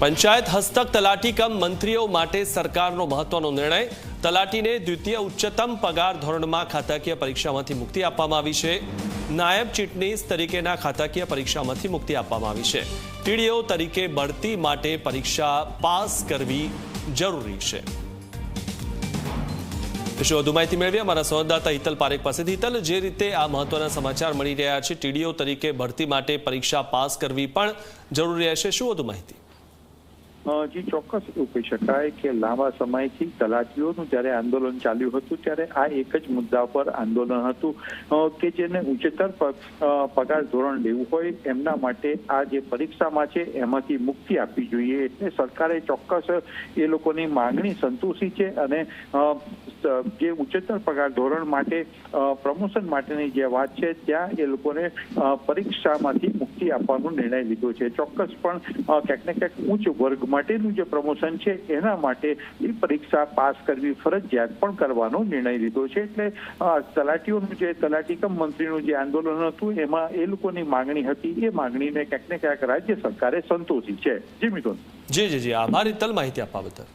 પંચાયત હસ્તક તલાટી કમ મંત્રીઓ માટે સરકારનો મહત્વનો નિર્ણય. તલાટીને દ્વિતીય ઉચ્ચતમ પગાર ધોરણમાં ખાતાકીય પરીક્ષામાંથી મુક્તિ આપવામાં આવી છે. નાયબ ચીટનીસ તરીકેના ખાતાકીય પરીક્ષામાંથી મુક્તિ આપવામાં આવી છે. ટીડીઓ તરીકે બઢતી માટે પરીક્ષા પાસ કરવી જરૂરી છે. વધુ માહિતી મેળવી અમારા સંવાદદાતા હિતલ પારેખ પાસેથી. હિતલ, જે રીતે આ મહત્વના સમાચાર મળી રહ્યા છે, ટીડીઓ તરીકે ભરતી માટે પરીક્ષા પાસ કરવી પણ જરૂરી રહેશે, શું વધુ માહિતી? જી ચોક્કસ એવું કહી શકાય કે લાંબા સમયથી તલાટીઓનું જ્યારે આંદોલન ચાલ્યું હતું ત્યારે આ એક જ મુદ્દા પર આંદોલન હતું કે જેને ઉચ્ચતર પગાર ધોરણ લેવું હોય એમના માટે આ જે પરીક્ષામાં છે એમાંથી મુક્તિ આપવી જોઈએ. એટલે સરકારે ચોક્કસ એ લોકોની માંગણી સંતોષી છે અને જે ઉચ્ચતર પગાર ધોરણ માટે પ્રમોશન માટેની જે વાત છે ત્યાં એ લોકોને પરીક્ષામાંથી મુક્તિ આપવાનો નિર્ણય લીધો છે. ચોક્કસ પણ ક્યાંક ને ક્યાંક ઉચ્ચ વર્ગ માટેનું જે પ્રમોશન છે એના માટે એ પરીક્ષા પાસ કરવી ફરજિયાત પણ કરવાનો નિર્ણય લીધો છે. એટલે તલાટીઓનું જે તલાટી કમ મંત્રીનું જે આંદોલન હતું એમાં એ લોકોની માંગણી હતી, એ માંગણીને ક્યાંક ને ક્યાંક રાજ્ય સરકારે સંતોષી છે. જી મિથુન. જી આભાર હિતલ, માહિતી આપવા બદલ.